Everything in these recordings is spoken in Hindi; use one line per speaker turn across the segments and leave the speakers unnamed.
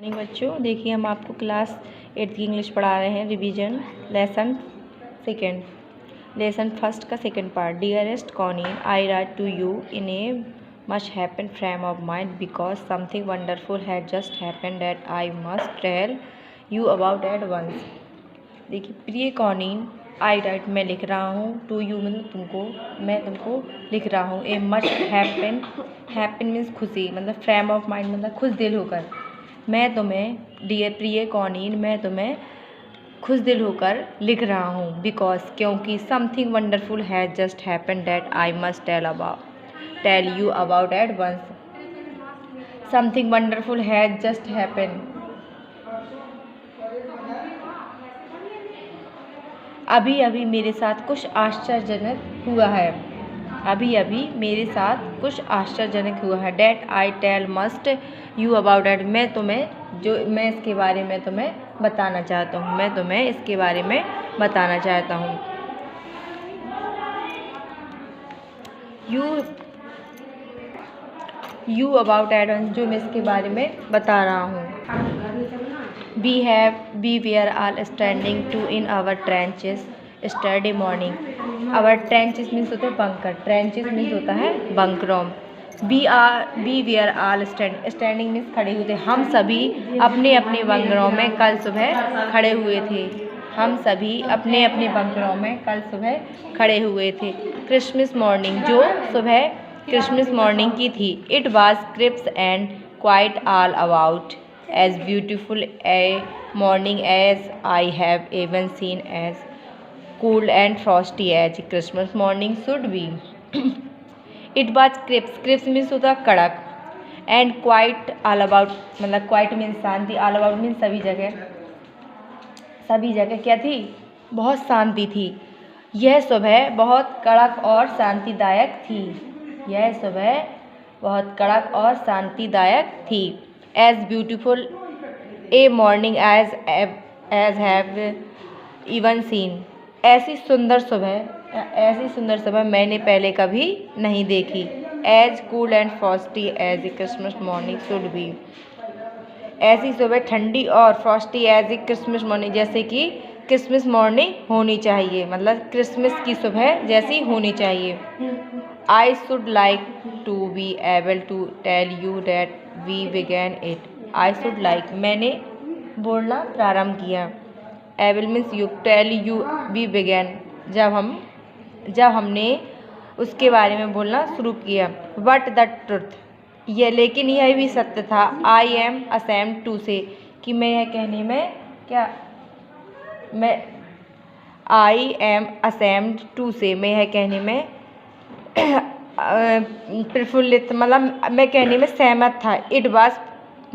मॉर्निंग बच्चों, देखिए हम आपको क्लास 8 की इंग्लिश पढ़ा रहे हैं। रिवीजन लेसन फर्स्ट का second part. Dearest Connie, I write to you in a much happier frame of mind because something wonderful had just happen that I must tell you about at once. देखिए, प्रिय कॉनीन, आई राइट मैं लिख रहा हूँ, टू यू मतलब तुमको, मैं तुमको लिख रहा हूँ। ए मच हैपन मीन्स खुशी, मतलब फ्रेम ऑफ माइंड मतलब खुश दिल होकर। मैं तुम्हें, डियर प्रिय कॉनीन, मैं तुम्हें खुश दिल होकर लिख रहा हूँ। बिकॉज क्योंकि something wonderful has just happen that I must tell you about at once. Something wonderful has just happen, अभी अभी मेरे साथ कुछ आश्चर्यजनक हुआ है। अभी अभी मेरे साथ कुछ आश्चर्यजनक हुआ है। That I tell must you about at, मैं इसके बारे में तुम्हें बताना चाहता हूँ। मैं तुम्हें इसके बारे में बताना चाहता हूँ। यू अबाउट एट, जो मैं इसके बारे में बता रहा हूँ। We were all standing to in our trenches yesterday morning. Our trenches means होता है बंकर, trenches means होता है बंकरों। We were all standing means खड़े हुए थे। हम सभी अपने अपने बंकरों में कल सुबह खड़े हुए थे। हम सभी अपने अपने बंकरों में कल सुबह खड़े हुए थे। क्रिसमस मॉर्निंग, जो सुबह क्रिसमस मॉर्निंग की थी। It was crisp and quiet all about, as beautiful a morning as I have even seen, as cool and frosty as Christmas morning should be. It was crisp means होता कड़क, and quiet all about मतलब quiet means Shanti, all about means सभी जगह क्या थी, बहुत शांति थी। यह सुबह बहुत कड़क और शांतिदायक थी। यह सुबह बहुत कड़क और शांतिदायक थी। As beautiful a morning as have even seen, ऐसी सुंदर सुबह मैंने पहले कभी नहीं देखी। As cool and frosty as a Christmas morning should be, ऐसी सुबह ठंडी और frosty as a Christmas morning, जैसे कि क्रिसमस मॉर्निंग होनी चाहिए, मतलब क्रिसमस की सुबह जैसी होनी चाहिए। I should like to be able to tell you that we began it. I should like, मैंने बोलना प्रारंभ किया। Able means you, tell you we began, जब हमने उसके बारे में बोलना शुरू किया। बट द ट्रुथ, यह लेकिन यह भी सत्य था। आई एम असेम्ड टू से, कि मैं यह कहने में क्या, आई एम असेम्ड टू से, मैं यह कहने में प्रफुल्लित, मतलब मैं कहने में सहमत था। इट वाज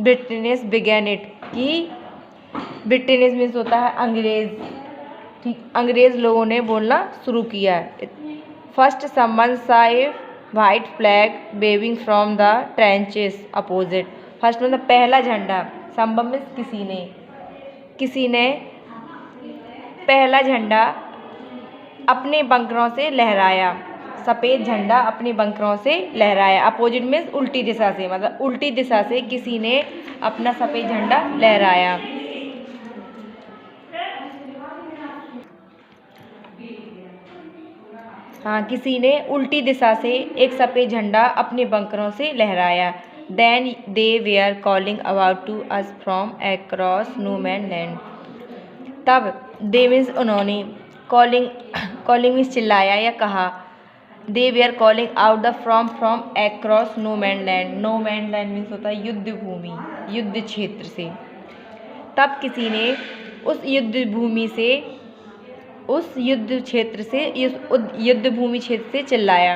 ब्रिटेनियस बिगैन इट, कि ब्रिटेनियस मीन्स होता है अंग्रेज, ठीक, अंग्रेज लोगों ने बोलना शुरू किया। First someone saw a white flag waving from the trenches opposite. First मतलब पहला झंडा, संभव में किसी ने पहला झंडा अपने बंकरों से लहराया। सफ़ेद झंडा अपने बंकरों से लहराया। अपोजिट मीन्स उल्टी दिशा से, मतलब उल्टी दिशा से किसी ने अपना सफ़ेद झंडा लहराया। हाँ, किसी ने उल्टी दिशा से एक सफ़ेद झंडा अपने बंकरों से लहराया। Then they were calling about to us from across no man land. तब दे मीन्स उन्होंने, कॉलिंग मीन्स चिल्लाया या कहा। They were calling out the from across no man land. No man land means होता है युद्ध भूमि, युद्ध क्षेत्र से। तब किसी ने उस युद्ध भूमि क्षेत्र से चिल्लाया।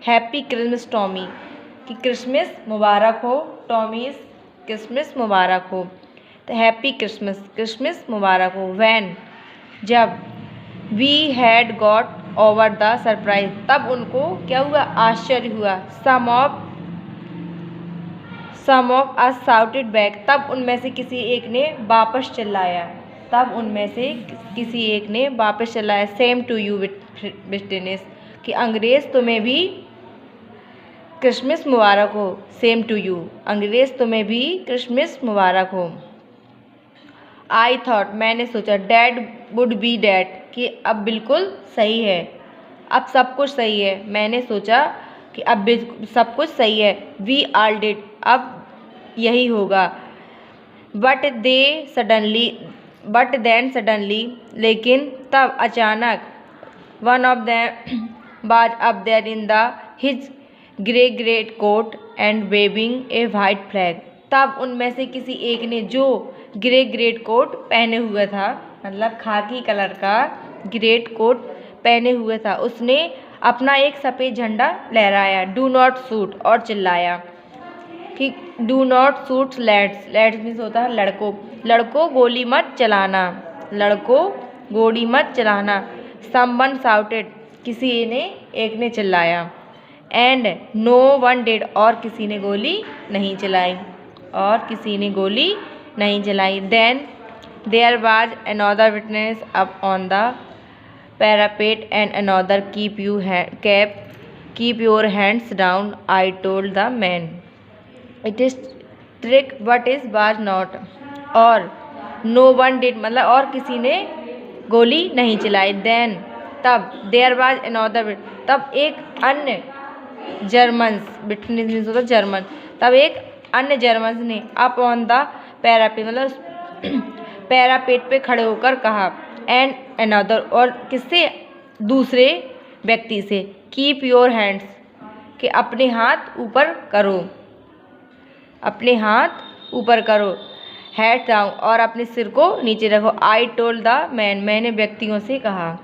हैप्पी क्रिसमस टॉमी, कि क्रिसमस मुबारक हो। टॉमीज क्रिसमस मुबारक हो, तो हैप्पी क्रिसमस मुबारक हो। व्हेन, जब, we had got over the surprise, तब उनको क्या हुआ, आश्चर्य हुआ। Some of us shouted back, तब उनमें से किसी एक ने वापस चिल्लाया। सेम टू यू ब्रिटेनियस, कि अंग्रेज तुम्हें भी क्रिसमस मुबारक हो। सेम टू यू, अंग्रेज तुम्हें भी क्रिसमस मुबारक हो। आई थॉट मैंने सोचा, डैट वुड बी डैट कि अब बिल्कुल सही है, अब सब कुछ सही है। मैंने सोचा कि अब सब कुछ सही है। वी ऑल डिड अब यही होगा। बट देन सडनली लेकिन तब अचानक one of them was up there in the his grey great coat and waving a white flag. तब उनमें से किसी एक ने, जो ग्रे ग्रेट कोट पहने हुए था, मतलब खाकी कलर का ग्रेट कोट पहने हुए था, उसने अपना एक सफ़ेद झंडा लहराया। डू नॉट शूट और चिल्लाया कि do not shoot let's. Let's means होता है लड़कों गोली मत चलाना, लड़कों गोली मत चलाना। समवन शाउटेड किसी ने एक ने चिल्लाया। एंड नो वन डिड और किसी ने गोली नहीं चलाई, और किसी ने गोली नहीं चलाई। Then there was another witness up on the parapet and another keep your hands down, I told the man. It is trick but it was not. और no one did मतलब और किसी ने गोली नहीं चलाई। then तब there was another तब एक अन्य जर्मन तब एक अन्य जर्मन ने अप ऑन द पैरापेट मतलब पैरापेट पे खड़े होकर कहा। एंड अनदर और किससे, दूसरे व्यक्ति से, कीप योर हैंड्स कि अपने हाथ ऊपर करो, अपने हाथ ऊपर करो, हेड डाउन और अपने सिर को नीचे रखो। आई टोल्ड द मैन मैंने व्यक्तियों से कहा।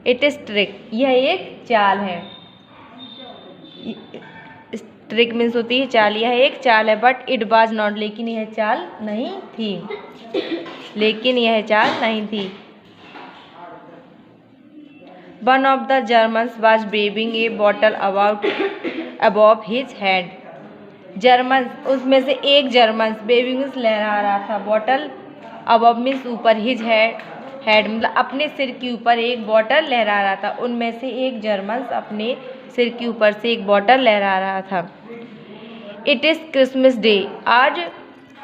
इट इज़ ट्रिक यह एक चाल है। ट्रिक मीन्स होती है चाल, यह एक चाल है। बट इट वाज नॉट लेकिन यह चाल नहीं थी, लेकिन यह चाल नहीं थी। One of the Germans was waving a bottle above his head. German उसमें से एक जर्मन वेविंग मीन्स लहरा रहा था, बॉटल अबव मीन्स ऊपर, हिज हेड मतलब अपने सिर के ऊपर एक बॉटल लहरा रहा था। उनमें से एक जर्मन अपने सिर के ऊपर से एक बॉटल लहरा रहा था। इट इज़ क्रिसमस डे आज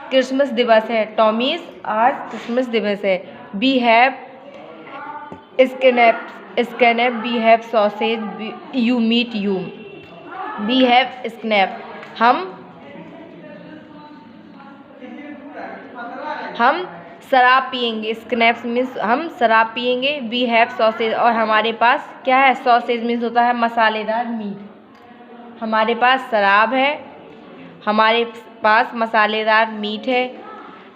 क्रिसमस दिवस है। टॉमीज आज क्रिसमस दिवस है। We have schnapps we have sausage you meet you. We have schnapps हम शराब पियेंगे। स्नैप्स मीन्स हम शराब पियेंगे। वी हैव सॉसेज और हमारे पास क्या है, सॉसेज मीन्स होता है मसालेदार मीट। हमारे पास शराब है, हमारे पास मसालेदार मीट है।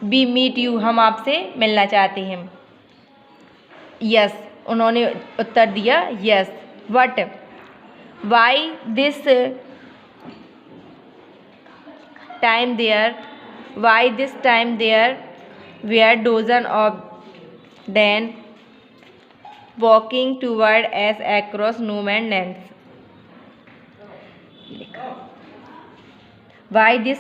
वी मीट यू हम आपसे मिलना चाहते हैं। यस उन्होंने उत्तर दिया yes. But why this time there were dozen of them walking toward us across no man's land. Why this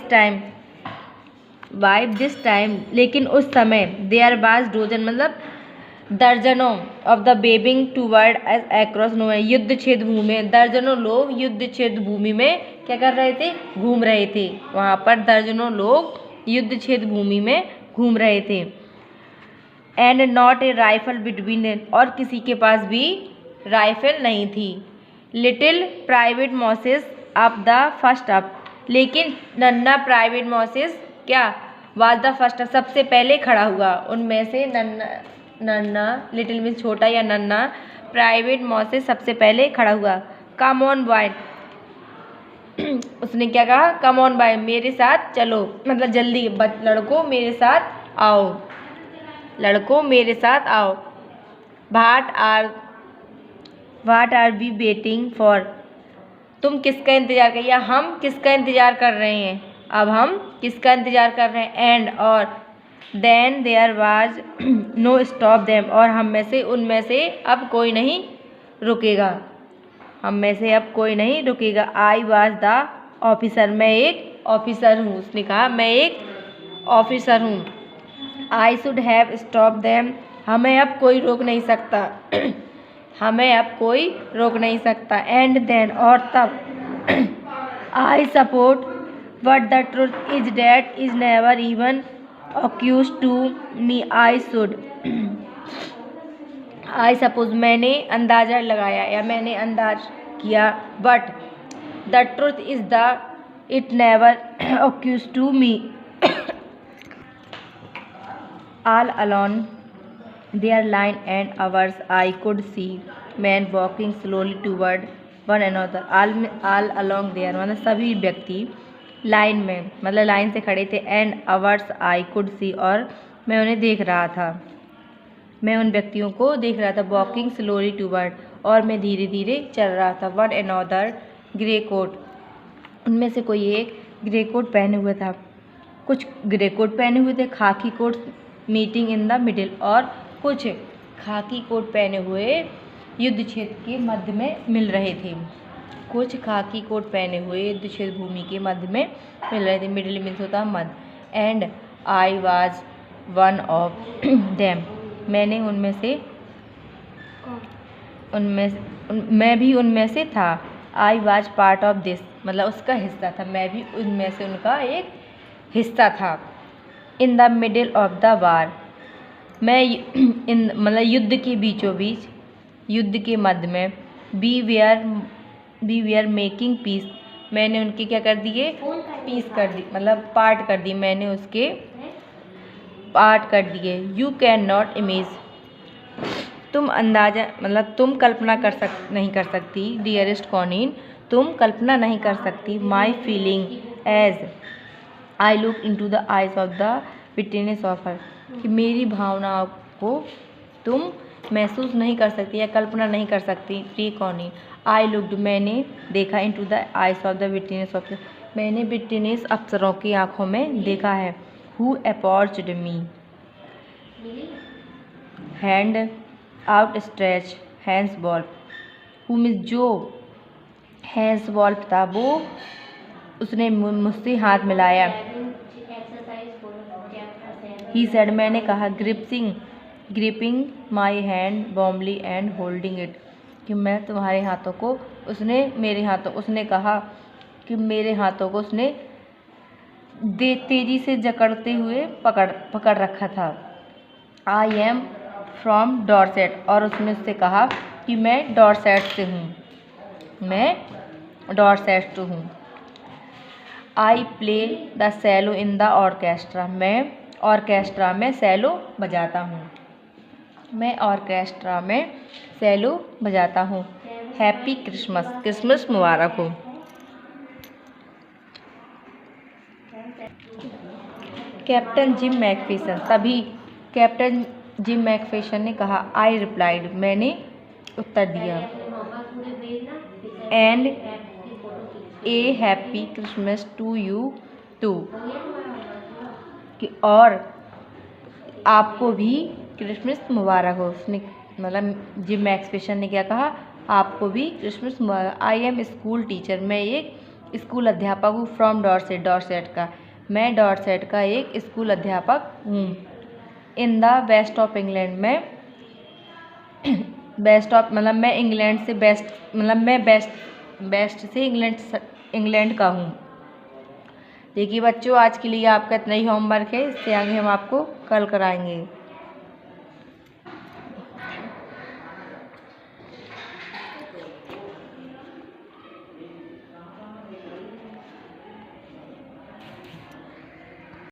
time लेकिन उस समय there was dozen मतलब दर्जनों of the waving toward us across no man's युद्ध क्षेत्र भूमि में दर्जनों लोग युद्ध क्षेत्र भूमि में क्या कर रहे थे, घूम रहे थे। वहाँ पर दर्जनों लोग युद्ध क्षेत्र भूमि में घूम रहे थे। And not a rifle between और किसी के पास भी राइफल नहीं थी। Little private Moses up the first up लेकिन नन्ना प्राइवेट मोसेस क्या वाज द फर्स्ट अप सबसे पहले खड़ा हुआ। उनमें से नन्ना लिटिल मीन्स छोटा या नन्ना, प्राइवेट मोसेस सबसे पहले खड़ा हुआ। कम ऑन बॉय उसने क्या कहा, कम ऑन बॉय मेरे साथ चलो मतलब जल्दी लड़कों मेरे साथ आओ, लड़कों मेरे साथ आओ। What are we waiting for तुम किसका इंतज़ार कर या हम किसका इंतज़ार कर रहे हैं, अब हम किसका इंतज़ार कर रहे हैं। एंड और then there was no stop them और हम में से उनमें से अब कोई नहीं रुकेगा, हम में से अब कोई नहीं रुकेगा। आई वाज द ऑफिसर मैं एक ऑफिसर हूँ, उसने कहा मैं एक ऑफिसर हूँ। I should have stop them हमें अब कोई रोक नहीं सकता हमें अब कोई रोक नहीं सकता। एंड देन और तब I support but the truth is that is never even accused to me I suppose मैंने अंदाज़ा लगाया या मैंने अंदाज किया, but the truth is it never accused to me. All along their line and ours I could see men walking slowly toward one another. all along their मतलब सभी व्यक्ति लाइन में मतलब लाइन से खड़े थे, and hours I could see और मैं उन्हें देख रहा था, मैं उन व्यक्तियों को देख रहा था। वॉकिंग स्लोली टूवर्ड और मैं धीरे धीरे चल रहा था। वन अनदर ग्रे कोट, उनमें से कोई एक ग्रे कोट पहने हुए था, कुछ ग्रे कोट पहने हुए थे। खाकी coat meeting in the middle, और कुछ खाकी कोट पहने हुए युद्ध क्षेत्र के मध्य में मिल रहे थे। कुछ खाकी कोट पहने हुए युद्ध क्षेत्र भूमि के मध्य में मिल रहे थे। मिडिल मीन्स होता है मध्य। And I was one of them, मैंने मैं भी उनमें से था। I was part of this, मतलब उसका हिस्सा था, मैं भी उनमें से उनका एक हिस्सा था। इन the middle of the war, मैं इन मतलब युद्ध के बीचों बीच, युद्ध के मध्य में। We we are making peace, मैंने उनके क्या कर दिए, पीस कर दी, मतलब पार्ट कर दी, मैंने उसके पार्ट कर दिए। यू कैन नॉट इमेज, तुम अंदाज़ा मतलब तुम कल्पना नहीं कर सकती। डियरेस्ट कॉनीन, तुम कल्पना नहीं कर सकती। My feeling as I look into the eyes of the witness of her, कि मेरी भावनाओं को तुम महसूस नहीं कर सकती या कल्पना नहीं कर सकती। प्री कॉनीन, आई लुक्ड, मैंने देखा। Into the eyes of the witness of, मैंने विटनेस अफसरों की आँखों में देखा है। Who approached me, hand out stretch hands wolf, who means जो हैंड्स वॉल्फ था वो उसने मुझसे हाथ मिलाया। ही सेड, मैंने कहा। Gripping my hand warmly and holding it, कि मैं तुम्हारे हाथों को, उसने कहा कि मेरे हाथों को उसने तेजी से जकड़ते हुए पकड़ रखा था। आई एम फ्रॉम डॉर्सेट, और उसने उससे कहा कि मैं डॉर्सेट से हूँ। I play the cello in the orchestra, मैं ऑर्केस्ट्रा में सेलो बजाता हूँ। हैप्पी क्रिसमस, क्रिसमस मुबारक हो। कैप्टन जिम मैकफिशन, तभी कैप्टन जिम मैकफिशन ने कहा। आई रिप्लाइड, मैंने उत्तर दिया। And a happy Christmas to you too, और आपको भी क्रिसमस मुबारक हो। उसने मतलब जिम मैकफिशन ने क्या कहा, आपको भी Christmas Mubarak. I am school teacher, मैं एक स्कूल अध्यापक हूँ। फ्रॉम डॉर्सेट, डॉर्सेट का, मैं डॉर्सेट का एक स्कूल अध्यापक हूँ। In the west of England, में बेस्ट ऑफ मतलब मैं इंग्लैंड से बेस्ट, मतलब मैं बेस्ट से इंग्लैंड का हूँ। देखिए बच्चों, आज के लिए आपका इतना ही होमवर्क है, इससे आगे हम आपको कल कराएंगे।